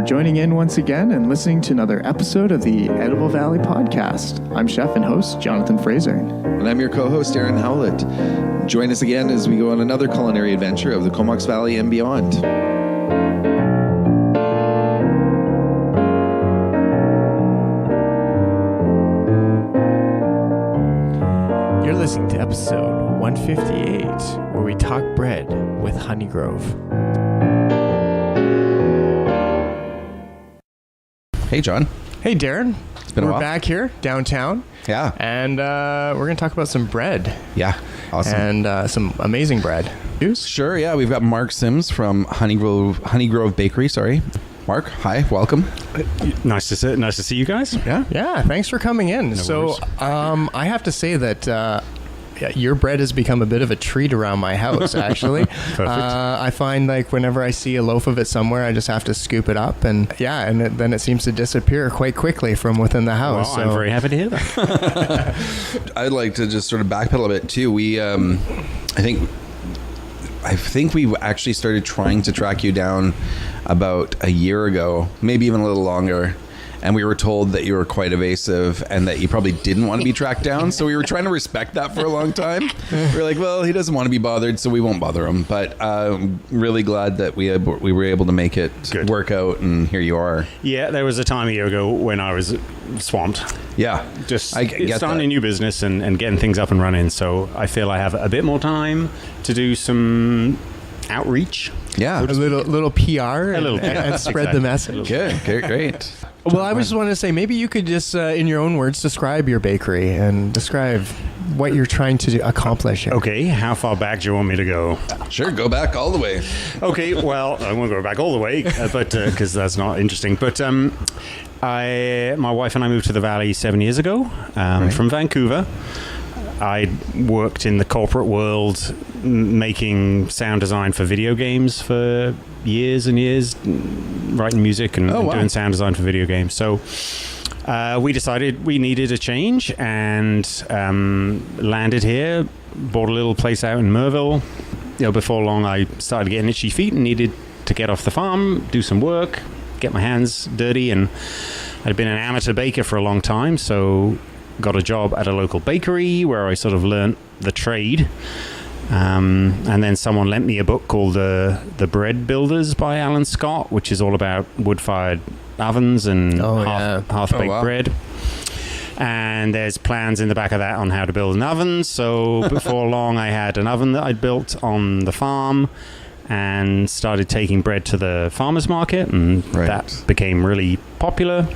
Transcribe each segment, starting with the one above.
for joining in once again and listening to another episode of the Edible Valley podcast. I'm chef and host Jonathan Frazier. And I'm your co-host Aaron Howlett. Join us again as we go on another culinary adventure of the Comox Valley and beyond. You're listening to episode 158, where we talk bread with Honey Grove. Hey, John. Hey, Darren. It's been a while. We're back here downtown. Yeah. And we're going to talk about some bread. Yeah. Awesome. And some amazing bread. Sure. Yeah. We've got Mark Sims from Honey Grove Bakery. Sorry. Mark, hi. Welcome. Nice to see you guys. Yeah. Yeah. Thanks for coming in. No worries. I have to say that your bread has become a bit of a treat around my house, actually. Perfect. I find like whenever I see a loaf of it somewhere, I just have to scoop it up. And then it seems to disappear quite quickly from within the house. Well, I'm very happy to hear that. I'd like to just sort of backpedal a bit too. We, I think we actually started trying to track you down about a year ago, maybe even a little longer. And we were told that you were quite evasive and that you probably didn't want to be tracked down. So we were trying to respect that for a long time. We were like, well, he doesn't want to be bothered, so we won't bother him. But really glad that we were able to make it work out, and here you are. Yeah, there was a time a year ago when I was swamped. Yeah. Just starting a new business and getting things up and running. So I feel I have a bit more time to do some outreach. Yeah. A little PR and spread the message. Good. Great. Well, I just wanted to say, maybe you could just, in your own words, describe your bakery and describe what you're trying to accomplish here. Okay, how far back do you want me to go? Sure, go back all the way. Okay, well, I won't go back all the way, but because that's not interesting. But my wife and I moved to the Valley 7 years ago from Vancouver. I worked in the corporate world making sound design for video games for years and years, writing music and doing sound design for video games. So we decided we needed a change and landed here, bought a little place out in Merville. Before long, I started getting itchy feet and needed to get off the farm, do some work, get my hands dirty. And I'd been an amateur baker for a long time, so got a job at a local bakery where I sort of learnt the trade. And then someone lent me a book called The Bread Builders by Alan Scott, which is all about wood-fired ovens and half-baked bread. And there's plans in the back of that on how to build an oven. So before long, I had an oven that I'd built on the farm and started taking bread to the farmer's market. And that became really popular.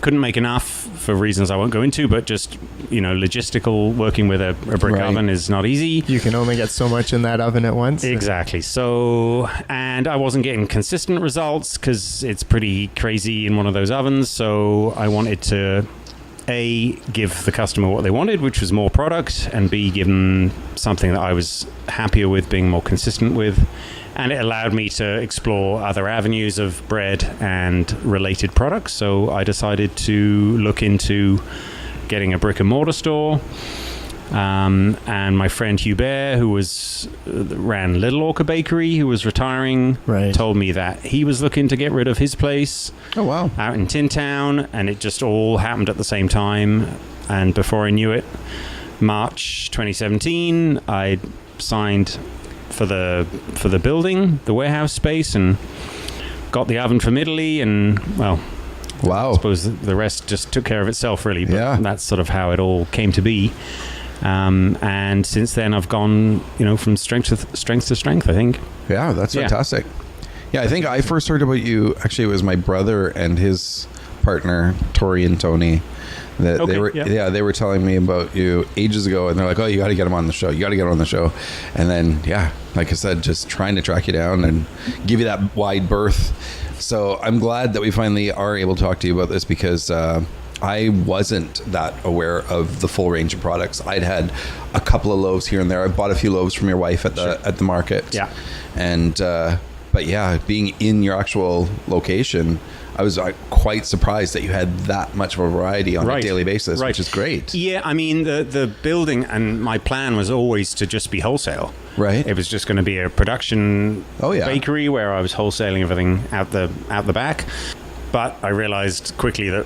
Couldn't make enough for reasons I won't go into, but just, logistical, working with a brick oven is not easy. You can only get so much in that oven at once. Exactly. So, and I wasn't getting consistent results because it's pretty crazy in one of those ovens. So I wanted to, A, give the customer what they wanted, which was more product, and B, give them something that I was happier with, being more consistent with. And it allowed me to explore other avenues of bread and related products. So I decided to look into getting a brick and mortar store. And my friend Hubert, who ran Little Orca Bakery, who was retiring, told me that he was looking to get rid of his place. Oh, wow. Out in Tin Town. And it just all happened at the same time. And before I knew it, March 2017, I signed for the building, the warehouse space, and got the oven from Italy, and I suppose the rest just took care of itself, really. But that's sort of how it all came to be. And since then, I've gone, from strength to strength, I think. Yeah, that's fantastic. Yeah, I think I first heard about you. Actually, it was my brother and his partner, Tori and Tony. They were telling me about you ages ago, and they're like, oh, you got to get him on the show. And then, like I said, just trying to track you down and give you that wide berth. So I'm glad that we finally are able to talk to you about this, because I wasn't that aware of the full range of products. I'd had a couple of loaves here and there. I bought a few loaves from your wife at the market. Yeah. And but being in your actual location, I was quite surprised that you had that much of a variety on a daily basis, which is great. Yeah, I mean, the building, and my plan was always to just be wholesale. Right. It was just going to be a production bakery where I was wholesaling everything out the back. But I realized quickly that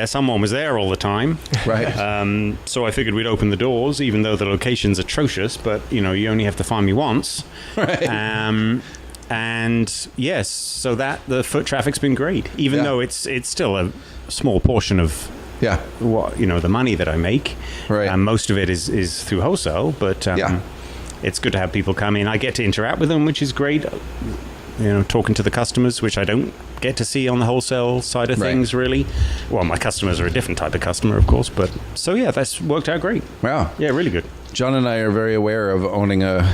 someone was there all the time. Right. So I figured we'd open the doors, even though the location's atrocious, but you only have to find me once. Right. And yes, so that the foot traffic's been great, even though it's still a small portion of what the money that I make. Right. Most of it is through wholesale, but it's good to have people come in. I get to interact with them, which is great. Talking to the customers, which I don't get to see on the wholesale side of things, really. Well, my customers are a different type of customer, of course, but so that's worked out great. Wow. Yeah, really good. John and I are very aware of owning a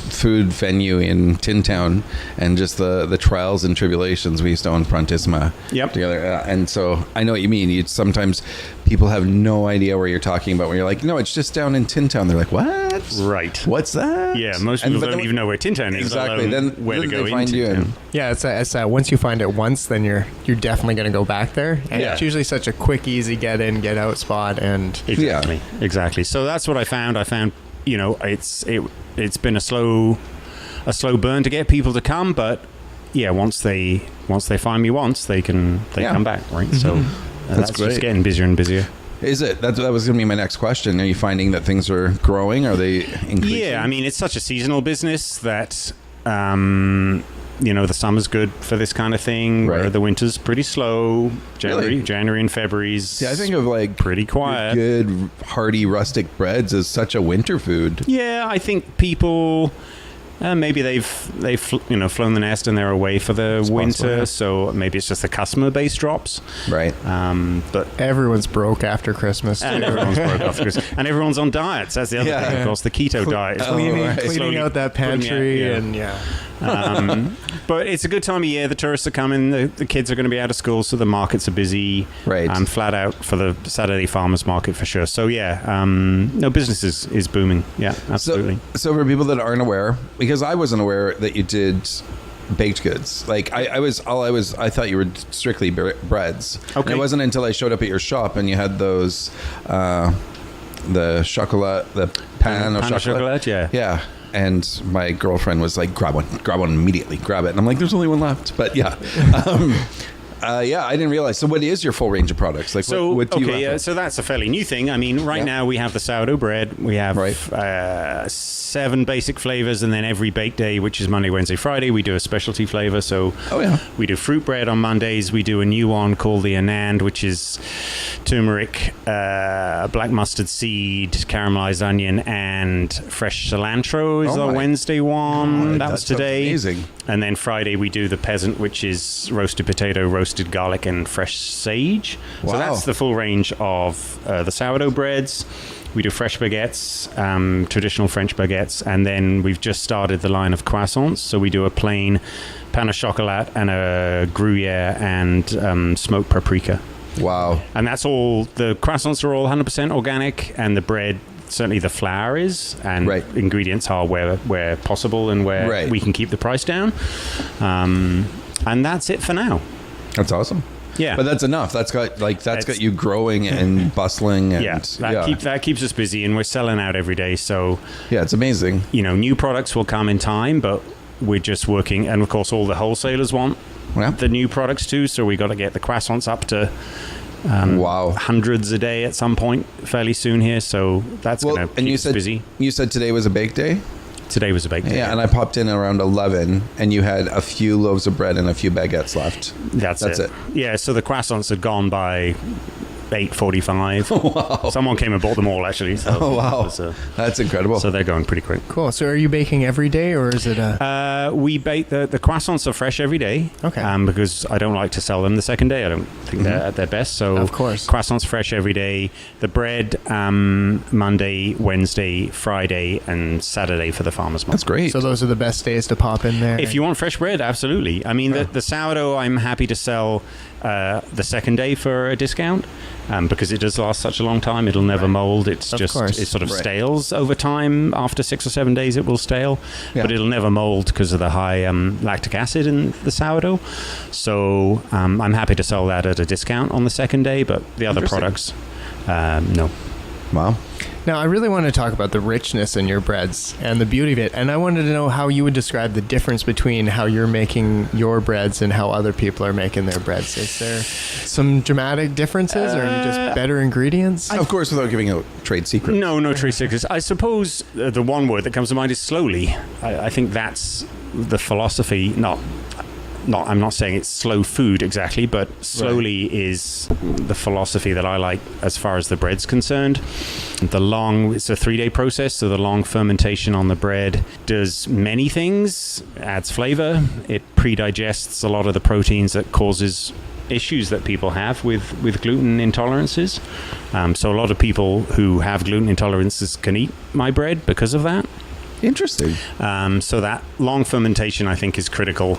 food venue in Tin Town, and just the trials and tribulations we used to own Prontisma together. And so I know what you mean. Sometimes people have no idea where you're talking about when you're like, no, it's just down in Tin Town. They're like, what? Right. What's that? Yeah, most people don't even know where Tin Town is. Exactly. Then where to go find you in. Yeah, it's once you find it once, then you're definitely going to go back there. And it's usually such a quick, easy get in, get out spot. And exactly. So that's what I found. I found, it's been a slow burn to get people to come, but once they find me once, they come back, right? Mm-hmm. So that's great. Just getting busier and busier. Is it? That was going to be my next question. Are you finding that things are growing? Are they increasing? Yeah, I mean, it's such a seasonal business that the summer's good for this kind of thing, where the winter's pretty slow. January and February's I think of pretty quiet. Good, hearty, rustic breads as such a winter food. Yeah, I think people... maybe they've flown the nest and they're away for the winter, so maybe it's just the customer base drops. Right. But everyone's broke after Christmas. And everyone's broke after Christmas. And everyone's on diets. That's the other thing, of course, the keto diet. Cleaning out that pantry but it's a good time of year. The tourists are coming. The kids are going to be out of school, so the markets are busy. Right. I'm flat out for the Saturday farmers market for sure. So business is booming. Yeah, absolutely. So for people that aren't aware, because I wasn't aware that you did baked goods. I thought you were strictly breads. Okay. And it wasn't until I showed up at your shop and you had those the chocolat, the pan of chocolat. Yeah. And my girlfriend was like, grab one immediately, grab it. And I'm like, there's only one left. But I didn't realize. So what is your full range of products? What do you have? So that's a fairly new thing. I mean, right now we have the sourdough bread. We have 7 basic flavors, and then every bake day, which is Monday, Wednesday, Friday, we do a specialty flavor. So we do fruit bread on Mondays. We do a new one called the Anand, which is turmeric, black mustard seed, caramelized onion, and fresh cilantro is our Wednesday one. That was today. Amazing. And then Friday we do the peasant, which is roasted potato, roasted garlic, and fresh sage. Wow. So that's the full range of the sourdough breads. We do fresh baguettes, traditional French baguettes, and then we've just started the line of croissants. So we do a plain pain au chocolat and a Gruyere and smoked paprika. Wow. And that's all, the croissants are all 100% organic, and the bread, certainly the flour is, and ingredients are where possible and where we can keep the price down. And that's it for now. That's awesome. Yeah, but that's enough. That's got you growing and bustling. And, that keeps us busy, and we're selling out every day. So it's amazing. New products will come in time, but we're just working. And of course, all the wholesalers want the new products too. So we got to get the croissants up to hundreds a day at some point fairly soon here. So that's going to keep us busy. You said today was a bake day. Today was a bake day. Yeah, and I popped in around 11, and you had a few loaves of bread and a few baguettes left. That's it. Yeah, so the croissants had gone by 8:45. Wow. Someone came and bought them all, actually. So that's incredible. So they're going pretty quick. Cool. So are you baking every day, or is it we bake the croissants are fresh every day. Okay. Because I don't like to sell them the second day. I don't think they're at their best. So of course, croissants fresh every day. The bread Monday, Wednesday, Friday, and Saturday for the farmers market. That's great. So those are the best days to pop in there. If you want fresh bread, absolutely. I mean, the sourdough I'm happy to sell the second day for a discount. because it does last such a long time. It'll never mold. It's it sort of stales over time. After 6 or 7 days, it will stale, but it'll never mold because of the high lactic acid in the sourdough. So I'm happy to sell that at a discount on the second day, but the other products, no. Wow. Now, I really want to talk about the richness in your breads and the beauty of it. And I wanted to know how you would describe the difference between how you're making your breads and how other people are making their breads. Is there some dramatic differences or just better ingredients? Of course, without giving out trade secrets. No trade secrets. I suppose the one word that comes to mind is slowly. I think that's the philosophy, I'm not saying it's slow food exactly, but slowly is the philosophy that I like as far as the bread's concerned. It's a 3-day process, so the long fermentation on the bread does many things, adds flavor, it pre-digests a lot of the proteins that causes issues that people have with gluten intolerances. So a lot of people who have gluten intolerances can eat my bread because of that. Interesting. So that long fermentation, I think, is critical.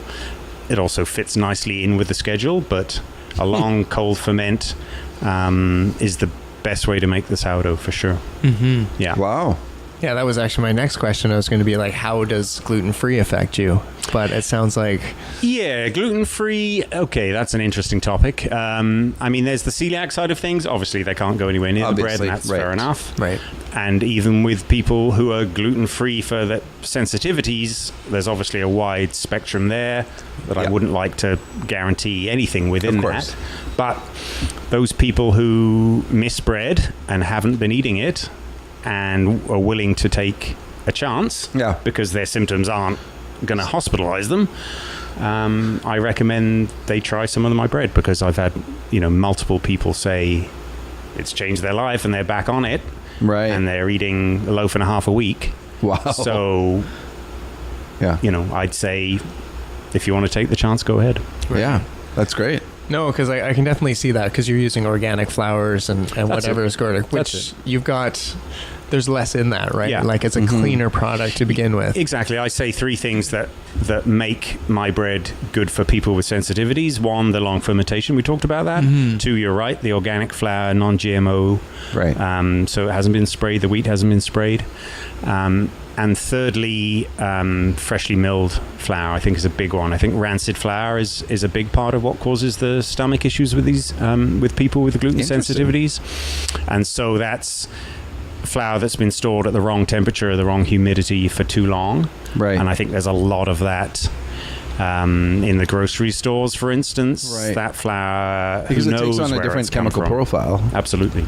It also fits nicely in with the schedule, but a long cold ferment is the best way to make the sourdough for sure. Mm-hmm. Yeah. Wow. Yeah, that was actually my next question. I was going to be like, how does gluten-free affect you? But it sounds like... Yeah, gluten-free, okay, that's an interesting topic. I mean, there's the celiac side of things. Obviously, they can't go anywhere near the bread, and that's fair enough. Right. And even with people who are gluten-free for the sensitivities, there's obviously a wide spectrum there that I wouldn't like to guarantee anything within that. But those people who miss bread and haven't been eating it and are willing to take a chance because their symptoms aren't going to hospitalize them, I recommend they try some of my bread, because I've had multiple people say it's changed their life and they're back on it, and they're eating a loaf and a half a week. Wow. So I'd say if you want to take the chance, go ahead. Yeah, that's great. No, because I can definitely see that, because you're using organic flours and whatever is organic, which you've got... There's less in that, right? Yeah. Like it's a cleaner product to begin with. Exactly. I say 3 things that make my bread good for people with sensitivities. 1, the long fermentation. We talked about that. 2, you're right, the organic flour, non-GMO. Right. So it hasn't been sprayed. The wheat hasn't been sprayed. And thirdly, freshly milled flour, I think, is a big one. I think rancid flour is a big part of what causes the stomach issues with these with people with gluten sensitivities. And so that's flour that's been stored at the wrong temperature, the wrong humidity for too long. Right. And I think there's a lot of that in the grocery stores, for instance. Right. That flour, because who it takes knows on a where different it's come chemical from. profile. Absolutely.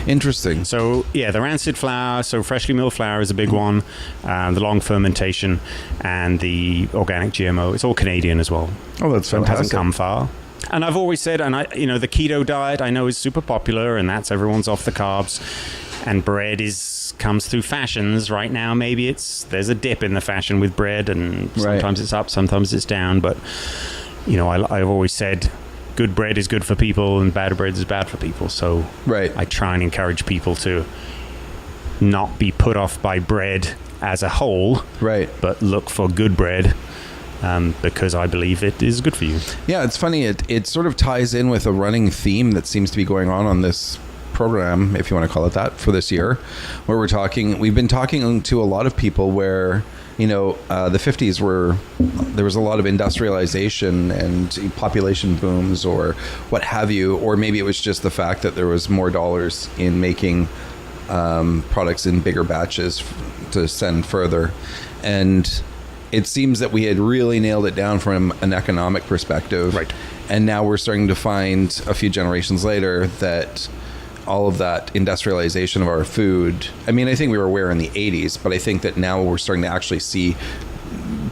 Interesting. So the rancid flour, so freshly milled flour is a big one. The long fermentation and the organic GMO. It's all Canadian as well. Oh, that's fantastic. So it hasn't come far. And I've always said, and the keto diet I know is super popular, and that's everyone's off the carbs. And bread comes through fashions right now. Maybe there's a dip in the fashion with bread, and sometimes it's up, sometimes it's down. But I've always said, good bread is good for people, and bad bread is bad for people. So I try and encourage people to not be put off by bread as a whole, but look for good bread. Because I believe it is good for you. Yeah, it's funny. It sort of ties in with a running theme that seems to be going on this program, if you want to call it that, for this year, where we've been talking to a lot of people where the 50s there was a lot of industrialization and population booms or what have you, or maybe it was just the fact that there was more dollars in making products in bigger batches to send further, and it seems that we had really nailed it down from an economic perspective, and now we're starting to find a few generations later that all of that industrialization of our food, I mean, I think we were aware in the 80s, but I think that now we're starting to actually see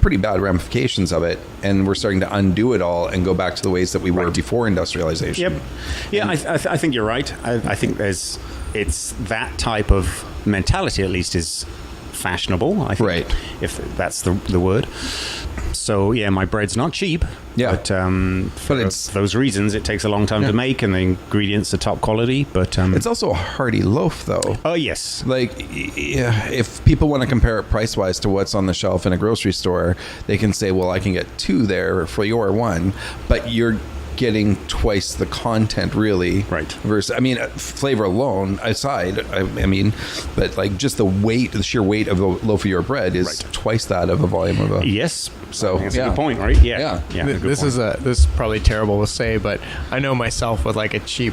pretty bad ramifications of it, and we're starting to undo it all and go back to the ways that we were before industrialization. Yep. Yeah, I think you're right. I think it's that type of mentality, at least, is fashionable, I think, if that's the word. So my bread's not cheap, but it's those reasons it takes a long time to make, and the ingredients are top quality. But it's also a hearty loaf, though. Oh yes, like if people want to compare it price wise to what's on the shelf in a grocery store, they can say, well, I can get 2 there for your 1, but you're getting twice the content, really. Right. Versus, I mean, flavor alone aside, I mean, but like just the sheer weight of the loaf of your bread is twice that of a volume of a. Yes. So that's a good point, right? Yeah. This is probably terrible to say, but I know myself with like a cheap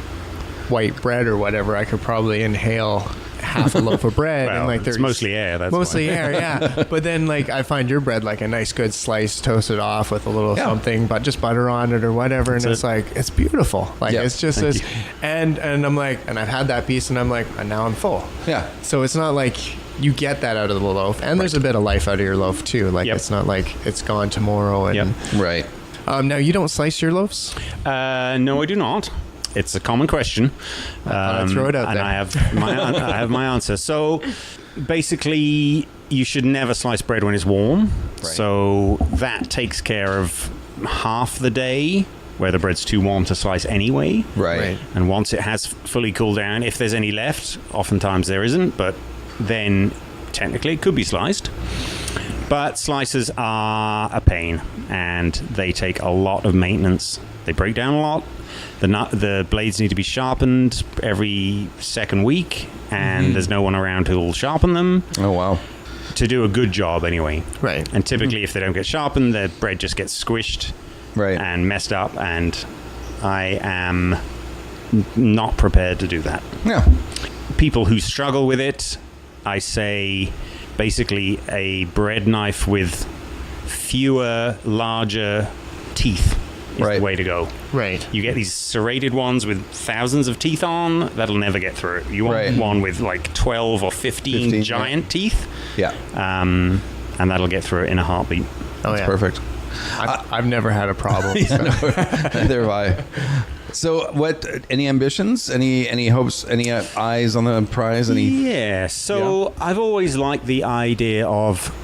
white bread or whatever, I could probably inhale half a loaf of bread well, and like it's mostly air. That's mostly air, yeah. But then like I find your bread like a nice good slice, toasted off with a little something, but just butter on it or whatever, and it's like it's beautiful. Like it's just this, and I'm like, and I've had that piece, and I'm like, and now I'm full. Yeah. So it's not like you get that out of the loaf, and there's a bit of life out of your loaf too. Like it's not like it's gone tomorrow. And right. Now you don't slice your loaves? No, I do not. It's a common question. I'll throw it out there. And I have my answer. So basically, you should never slice bread when it's warm. Right. So that takes care of half the day where the bread's too warm to slice anyway. Right. And once it has fully cooled down, if there's any left, oftentimes there isn't, but then technically it could be sliced. But slicers are a pain, and they take a lot of maintenance. They break down a lot. The blades need to be sharpened every second week, and there's no one around who will sharpen them. Oh, wow. To do a good job, anyway. Right. And typically, if they don't get sharpened, the bread just gets squished and messed up, and I am not prepared to do that. Yeah. People who struggle with it, I say basically a bread knife with fewer, larger teeth is the way to go. Right. You get these serrated ones with thousands of teeth on, that'll never get through it. You want one with like 12 or 15 giant teeth. Yeah. And that'll get through it in a heartbeat. Oh, That's perfect. I've never had a problem. Neither have I. So, what? Any ambitions? Any hopes? Any eyes on the prize? So I've always liked the idea of.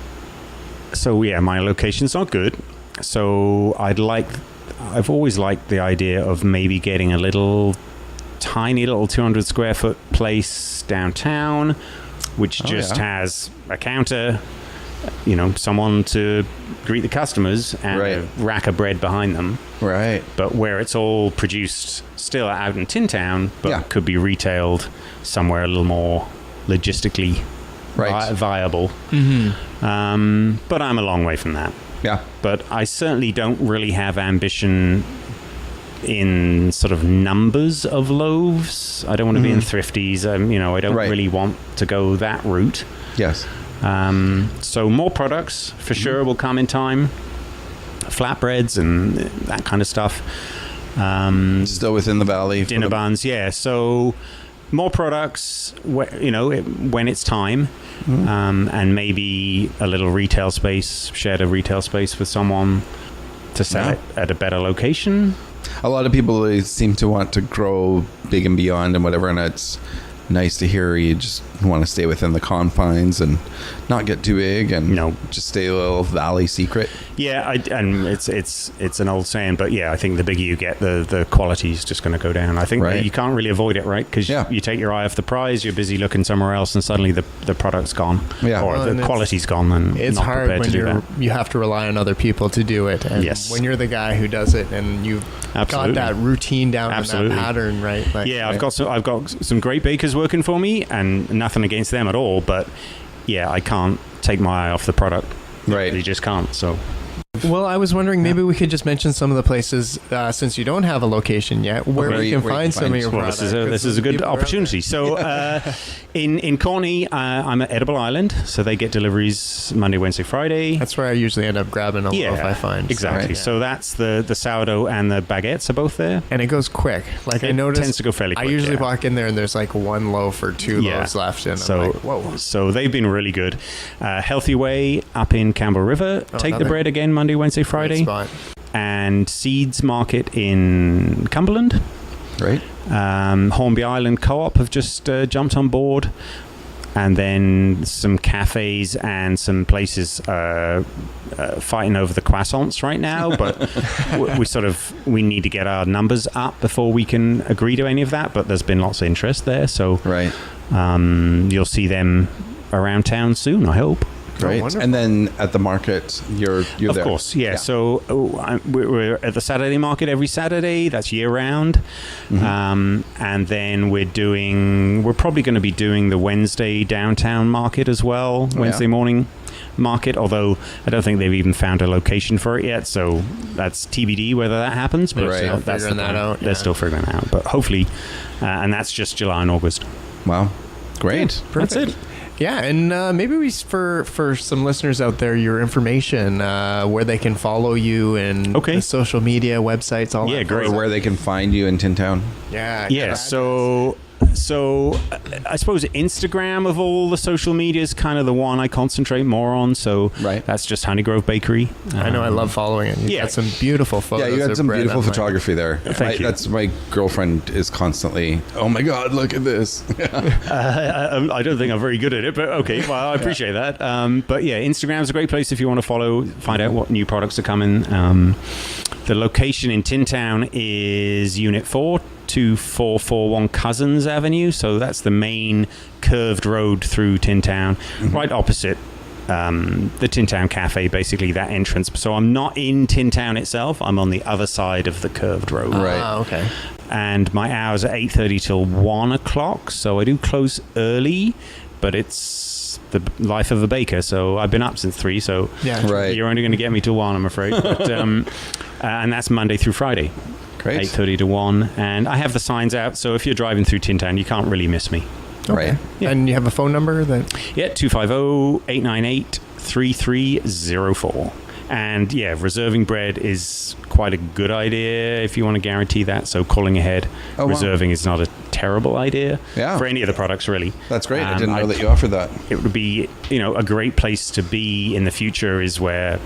So my location's not good. So I've always liked the idea of maybe getting a tiny little 200 square foot place downtown, which has a counter, someone to greet the customers and a rack of bread behind them. Right. But where it's all produced still out in Tin Town, but could be retailed somewhere a little more logistically viable. Mm-hmm. But I'm a long way from that. Yeah. But I certainly don't really have ambition in sort of numbers of loaves. I don't want to be in Thrifties. I don't really want to go that route. Yes. So more products for sure will come in time. Flatbreads and that kind of stuff. Still within the valley. Dinner buns, yeah. So more products, when it's time. And maybe a little retail space, shared a retail space with someone to sell it at a better location. A lot of people seem to want to grow big and beyond and whatever, and it's nice to hear you just want to stay within the confines and not get too big and just stay a little valley secret. Yeah, and it's an old saying, but I think the bigger you get, the quality is just going to go down. I think you can't really avoid it, right? Because you take your eye off the prize, you're busy looking somewhere else, and suddenly the product's gone, or the quality's gone, and it's not hard prepared when to do that. You have to rely on other people to do it, and when you're the guy who does it, and you've got that routine down and that pattern, right? Like, I've got some great bakers working for me, and nothing against them at all, but I can't take my eye off the product. Right. You just can't. So Well, I was wondering, maybe we could just mention some of the places, since you don't have a location yet, where you can find some of your products. This is a good opportunity. So in Corney, I'm at Edible Island, so they get deliveries Monday, Wednesday, Friday. That's where I usually end up grabbing a loaf, I find. Exactly. So that's the sourdough and the baguettes are both there. And it goes quick. Like I noticed, tends to go fairly quick. I usually walk in there and there's like one loaf or two loaves left. And I'm like, whoa. So they've been really good. Healthy Way up in Campbell River. Take the bread again Monday, Wednesday, Friday. And Seeds Market in Cumberland. Right. Hornby Island Co-op have just jumped on board. And then some cafes and some places fighting over the croissants right now. But we need to get our numbers up before we can agree to any of that. But there's been lots of interest there. So you'll see them around town soon, I hope. Great. wonderful. And then at the market, you're there. Of course, yeah. So we're at the Saturday market every Saturday. That's year round. And then we're probably going to be doing the Wednesday downtown market as well, Wednesday morning market, although I don't think they've even found a location for it yet. So that's TBD whether that happens. But that's figuring that out. They're still figuring that out. But hopefully, and that's just July and August. Wow. Great. That's it. Yeah, and maybe for some listeners out there, your information, where they can follow you and the social media websites, all that. Yeah, great. Or where they can find you in Tin Town. Yeah. So I suppose Instagram of all the social media is kind of the one I concentrate more on. So that's just Honeygrove Bakery. I know I love following it. You got some beautiful photos. Yeah, you got some beautiful photography there. Thank you. That's my girlfriend is constantly, oh my God, look at this. I don't think I'm very good at it, but okay, well, I appreciate that. But yeah, Instagram's a great place if you want to find out what new products are coming. The location in Tin Town is Unit 4. 2441 Cousins Avenue, so that's the main curved road through Tin Town, right opposite the Tin Town Cafe, basically that entrance. So I'm not in Tin Town itself, I'm on the other side of the curved road. Okay. And my hours are 8:30 till 1 o'clock, so I do close early, but it's the life of a baker, so I've been up since 3, so you're only going to get me till 1, I'm afraid. But, and that's Monday through Friday. Great. 8:30 to 1, and I have the signs out, so if you're driving through Tin Town, you can't really miss me. Right. Yeah. And you have a phone number? 250-898-3304. And reserving bread is quite a good idea if you want to guarantee that, so calling ahead, reserving is not a terrible idea for any of the products, really. That's great. I didn't know that you offered that. It would be, a great place to be in the future is where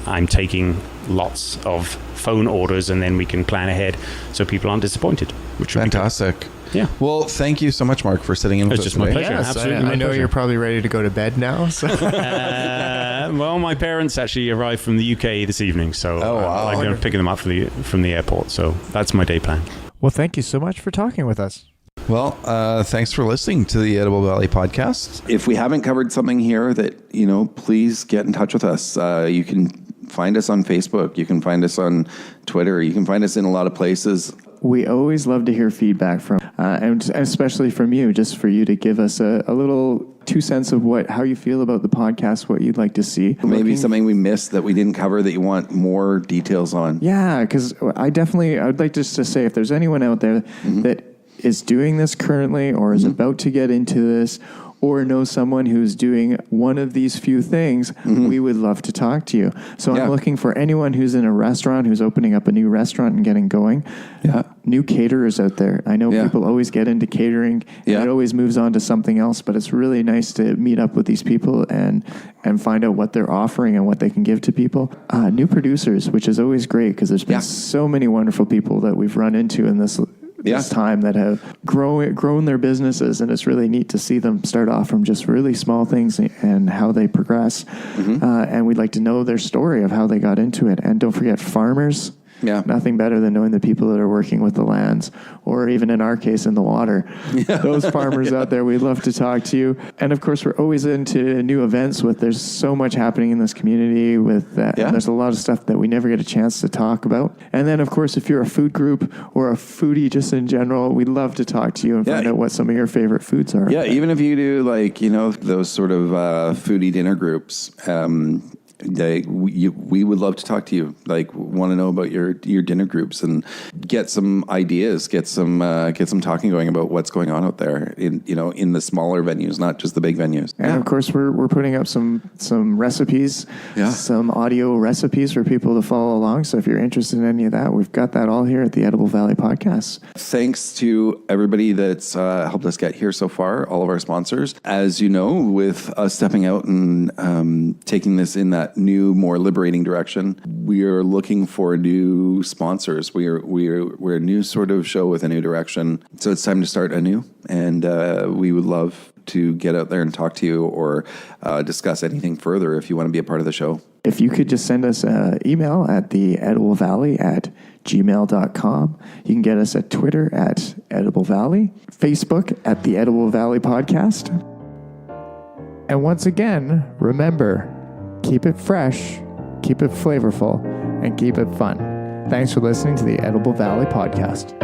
I'm taking lots of phone orders, and then we can plan ahead so people aren't disappointed, which would fantastic. Be good. Yeah. Well, thank you so much, Mark, for sitting in with us. It's just my pleasure. Yes, absolutely. I know you're probably ready to go to bed now. So. Well, my parents actually arrived from the UK this evening, so I'm going to pick them up from the airport. So that's my day plan. Well, thank you so much for talking with us. Well, thanks for listening to the Edible Valley podcast. If we haven't covered something here that, please get in touch with us. You can find us on Facebook. You can find us on Twitter. You can find us in a lot of places. We always love to hear feedback from, and especially from you, just for you to give us a little 2 cents of how you feel about the podcast, what you'd like to see. Maybe something we missed that we didn't cover that you want more details on. Yeah, because I would like just to say, if there's anyone out there that is doing this currently or is about to get into this, or know someone who's doing one of these few things, we would love to talk to you. So I'm looking for anyone who's in a restaurant, who's opening up a new restaurant and getting going. New caterers out there. I know people always get into catering, and it always moves on to something else, but it's really nice to meet up with these people and find out what they're offering and what they can give to people. New producers, which is always great, because there's been so many wonderful people that we've run into in this time that have grown their businesses, and it's really neat to see them start off from just really small things and how they progress. And we'd like to know their story of how they got into it. And don't forget, farmers. Nothing better than knowing the people that are working with the lands, or even in our case, in the water. Those farmers out there, we'd love to talk to you. And of course, we're always into new events. There's so much happening in this community with that. And there's a lot of stuff that we never get a chance to talk about. And then, of course, if you're a food group or a foodie just in general, we'd love to talk to you and find out what some of your favorite foods are. Yeah, even if you do those sort of foodie dinner groups, we would love to talk to you. Want to know about your dinner groups and get some ideas, get some talking going about what's going on out there in the smaller venues, not just the big venues. And of course, we're putting up some recipes, some audio recipes for people to follow along. So if you're interested in any of that, we've got that all here at the Edible Valley Podcast. Thanks to everybody that's helped us get here so far, all of our sponsors. As you know, with us stepping out and taking this in that new, more liberating direction, we are looking for new sponsors. We're a new sort of show with a new direction, so it's time to start anew. And we would love to get out there and talk to you, or discuss anything further if you want to be a part of the show. If you could just send us an email at theediblevalley@gmail.com. You can get us at Twitter at Edible Valley, Facebook at the Edible Valley Podcast. And once again, remember, keep it fresh, keep it flavorful, and keep it fun. Thanks for listening to the Edible Valley Podcast.